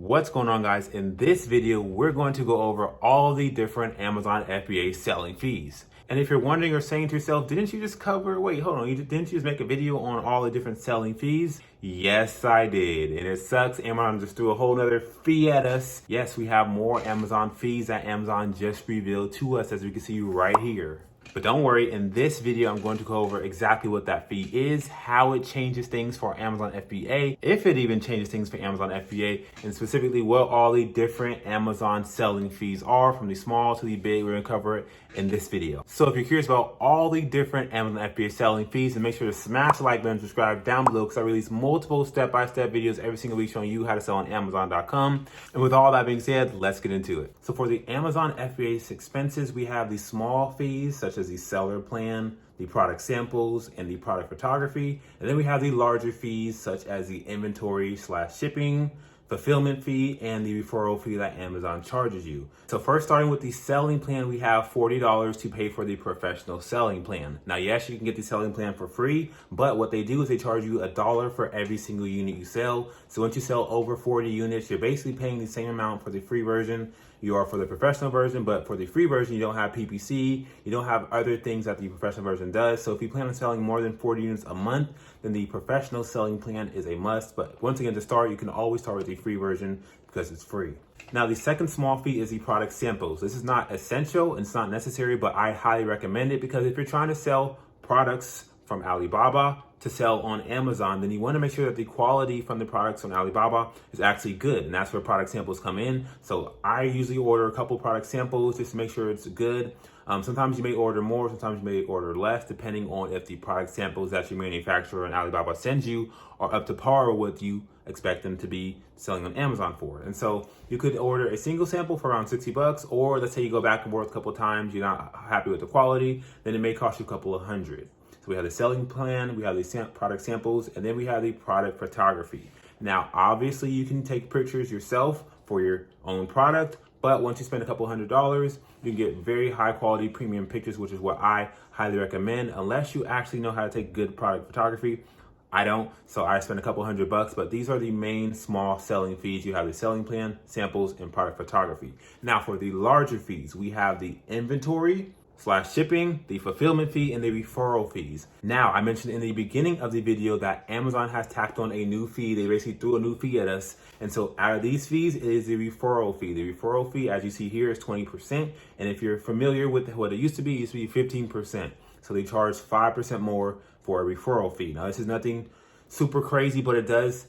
What's going on, guys? In this video, we're going to go over all the different Amazon FBA selling fees. And if you're wondering or saying to yourself, didn't you just cover, wait, hold on, didn't you just make a video on all the different selling fees? Yes, I did. And it sucks. Amazon just threw a whole nother fee at us. Yes, we have more Amazon fees that Amazon just revealed to us, as we can see right here. But don't worry, in this video, I'm going to go over exactly what that fee is, how it changes things for Amazon FBA, if it even changes things for Amazon FBA, and specifically what all the different Amazon selling fees are, from the small to the big. We're gonna cover it in this video. So if you're curious about all the different Amazon FBA selling fees, then make sure to smash the like button and subscribe down below, because I release multiple step-by-step videos every single week showing you how to sell on Amazon.com. And with all that being said, let's get into it. So for the Amazon FBA expenses, we have the small fees, such as the seller plan, the product samples, and the product photography. And then we have the larger fees, such as the inventory/shipping, fulfillment fee, and the referral fee that Amazon charges you. So first, starting with the selling plan, we have $40 to pay for the professional selling plan. Now, yes, you can get the selling plan for free, but what they do is they charge you $1 for every single unit you sell. So once you sell over 40 units, you're basically paying the same amount for the free version you are for the professional version. But for the free version, you don't have PPC, you don't have other things that the professional version does. So if you plan on selling more than 40 units a month, then the professional selling plan is a must. But once again, to start, you can always start with the free version because it's free. Now, the second small fee is the product samples. This is not essential and it's not necessary, but I highly recommend it, because if you're trying to sell products from Alibaba to sell on Amazon, then you want to make sure that the quality from the products on Alibaba is actually good, and that's where product samples come in. So I usually order a couple product samples just to make sure it's good. Sometimes you may order more, sometimes you may order less, depending on if the product samples that your manufacturer and Alibaba sends you are up to par with what you expect them to be selling on Amazon for. And so you could order a single sample for around $60, or let's say you go back and forth a couple of times, you're not happy with the quality, then it may cost you a couple of $100. So we have the selling plan, we have the product samples, and then we have the product photography. Now, obviously you can take pictures yourself for your own product, but once you spend a couple $100, you can get very high quality premium pictures, which is what I highly recommend, unless you actually know how to take good product photography. I don't, so I spend a couple $100, but these are the main small selling fees. You have the selling plan, samples, and product photography. Now for the larger fees, we have the inventory/shipping, the fulfillment fee, and the referral fees. Now, I mentioned in the beginning of the video that Amazon has tacked on a new fee. They basically threw a new fee at us. And so out of these fees, it is the referral fee. The referral fee, as you see here, is 20%. And if you're familiar with what it used to be 15%. So they charge 5% more for a referral fee. Now, this is nothing super crazy, but it does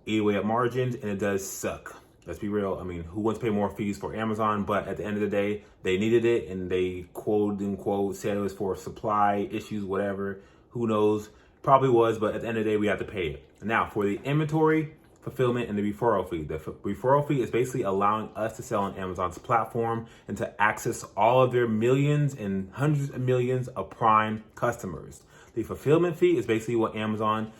eat away at margins, and it does suck. Let's be real. I mean, who wants to pay more fees for Amazon? But at the end of the day, they needed it, and they quote unquote said it was for supply issues, whatever. Who knows? Probably was, but at the end of the day, we have to pay it. Now, for the inventory, fulfillment, and the referral fee. The referral fee is basically allowing us to sell on Amazon's platform and to access all of their millions and hundreds of millions of Prime customers. The fulfillment fee is basically what Amazon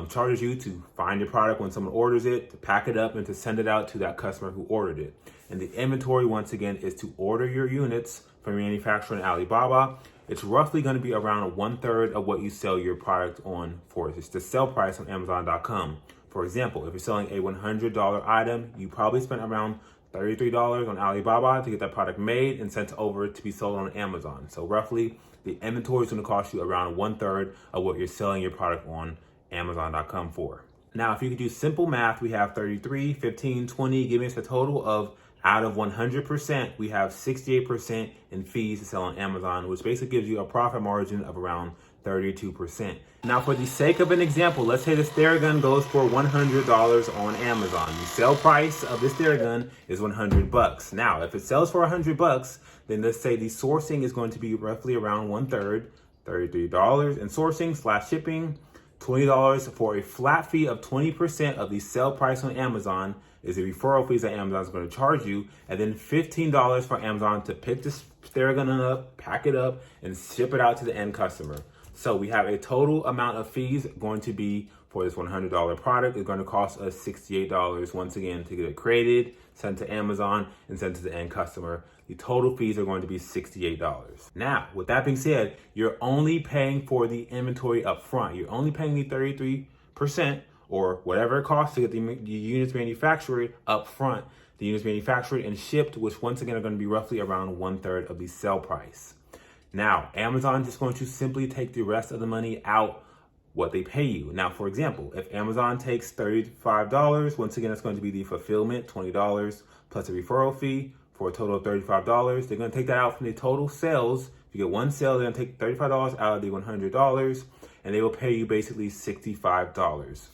charges you to find your product when someone orders it, to pack it up, and to send it out to that customer who ordered it. And the inventory, once again, is to order your units from your manufacturer in Alibaba. It's roughly going to be around 1/3 of what you sell your product on for. It's the sell price on Amazon.com. For example, if you're selling a $100 item, you probably spent around $33 on Alibaba to get that product made and sent over to be sold on Amazon. So roughly, the inventory is going to cost you around 1/3 of what you're selling your product on Amazon.com for. Now, if you could do simple math, we have 33, 15, 20, giving us a total of, out of 100%, we have 68% in fees to sell on Amazon, which basically gives you a profit margin of around 32%. Now, for the sake of an example, let's say this Theragun goes for $100 on Amazon. The sale price of this Theragun is $100. Now, if it sells for $100, then let's say the sourcing is going to be roughly around 1/3, $33 in sourcing/shipping, $20 for a flat fee of 20% of the sale price on Amazon is the referral fees that Amazon is going to charge you, and then $15 for Amazon to pick this Theragun up, pack it up, and ship it out to the end customer. So we have a total amount of fees going to be for this $100 product. It's going to cost us $68 once again to get it created, sent to Amazon, and sent to the end customer. The total fees are going to be $68. Now, with that being said, you're only paying for the inventory up front. You're only paying the 33% or whatever it costs to get the units manufactured up front. The units manufactured and shipped, which once again are going to be roughly around 1/3 of the sale price. Now, Amazon is just going to simply take the rest of the money out what they pay you. Now, for example, if Amazon takes $35, once again, it's going to be the fulfillment, $20, plus a referral fee for a total of $35. They're going to take that out from the total sales. If you get one sale, they're going to take $35 out of the $100, and they will pay you basically $65.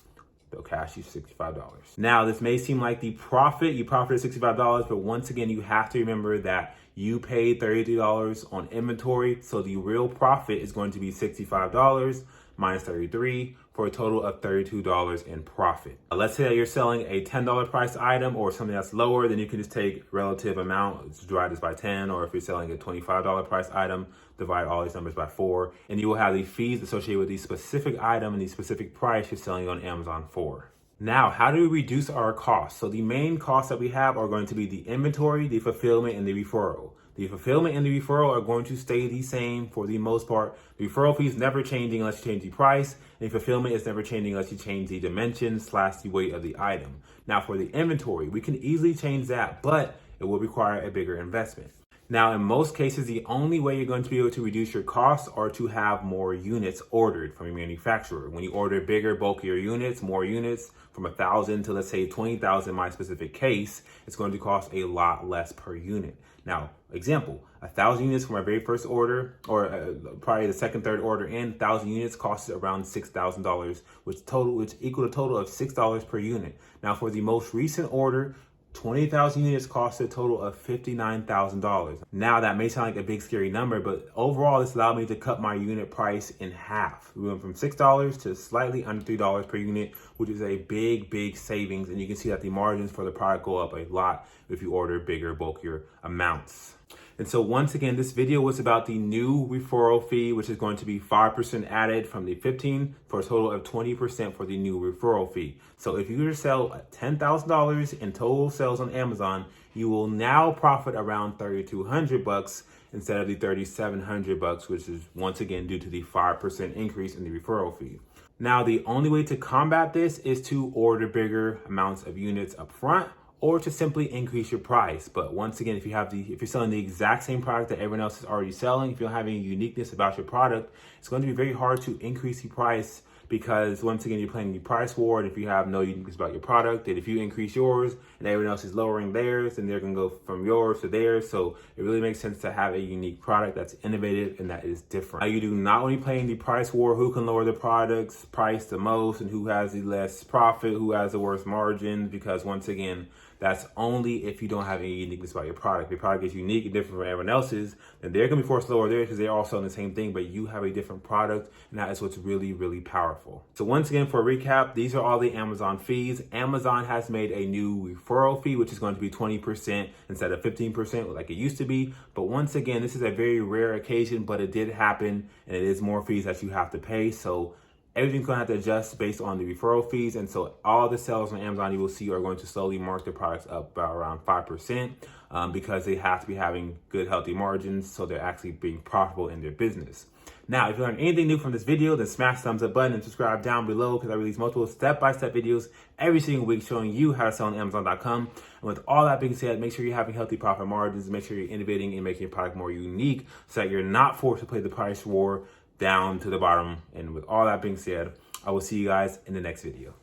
They'll cash you $65. Now, this may seem like the profit. You profited $65, but once again, you have to remember that you paid $33 on inventory, so the real profit is going to be $65 minus 33 for a total of $32 in profit. Let's say that you're selling a $10 price item or something that's lower, then you can just take relative amount, divide this by 10, or if you're selling a $25 price item, divide all these numbers by 4, and you will have the fees associated with the specific item and the specific price you're selling on Amazon for. Now, how do we reduce our costs? So the main costs that we have are going to be the inventory, the fulfillment, and the referral. The fulfillment and the referral are going to stay the same for the most part. The referral fee is never changing unless you change the price. And the fulfillment is never changing unless you change the dimensions / the weight of the item. Now, for the inventory, we can easily change that, but it will require a bigger investment. Now, in most cases, the only way you're going to be able to reduce your costs are to have more units ordered from your manufacturer. When you order bigger, bulkier units, more units, from 1,000 to let's say 20,000 in my specific case, it's going to cost a lot less per unit. Now, example, 1,000 units for my very first order, or probably the second, third order in, 1,000 units costs around $6,000, which equal a total of $6 per unit. Now, for the most recent order, 20,000 units cost a total of $59,000. Now, that may sound like a big scary number, but overall, this allowed me to cut my unit price in half. We went from $6 to slightly under $3 per unit, which is a big savings. And you can see that the margins for the product go up a lot if you order bigger, bulkier amounts. And so once again, this video was about the new referral fee, which is going to be 5% added from the 15 for a total of 20% for the new referral fee. So if you were to sell $10,000 in total sales on Amazon, you will now profit around $3,200 instead of the $3,700, which is once again due to the 5% increase in the referral fee. Now, the only way to combat this is to order bigger amounts of units up front, or to simply increase your price. But once again, if you're selling the exact same product that everyone else is already selling, if you don't have any uniqueness about your product, it's going to be very hard to increase the price, because once again, you're playing the price war. And if you have no uniqueness about your product, and if you increase yours and everyone else is lowering theirs, then they're going to go from yours to theirs. So it really makes sense to have a unique product that's innovative and that is different. Now, you do not only play in the price war, who can lower the product's price the most and who has the less profit, who has the worst margins, because once again, that's only if you don't have any uniqueness about your product. If your product is unique and different from everyone else's, then they're going to be forced to lower theirs because they're all selling the same thing, but you have a different product, and that is what's really powerful. So once again, for a recap, these are all the Amazon fees. Amazon has made a new referral fee, which is going to be 20% instead of 15% like it used to be. But once again, this is a very rare occasion, but it did happen, and it is more fees that you have to pay. So everything's going to have to adjust based on the referral fees. And so all the sales on Amazon you will see are going to slowly mark their products up by around 5% because they have to be having good, healthy margins. So they're actually being profitable in their business. Now, if you learned anything new from this video, then smash the thumbs up button and subscribe down below, because I release multiple step-by-step videos every single week showing you how to sell on Amazon.com. And with all that being said, make sure you're having healthy profit margins. Make sure you're innovating and making your product more unique so that you're not forced to play the price war down to the bottom. And with all that being said, I will see you guys in the next video.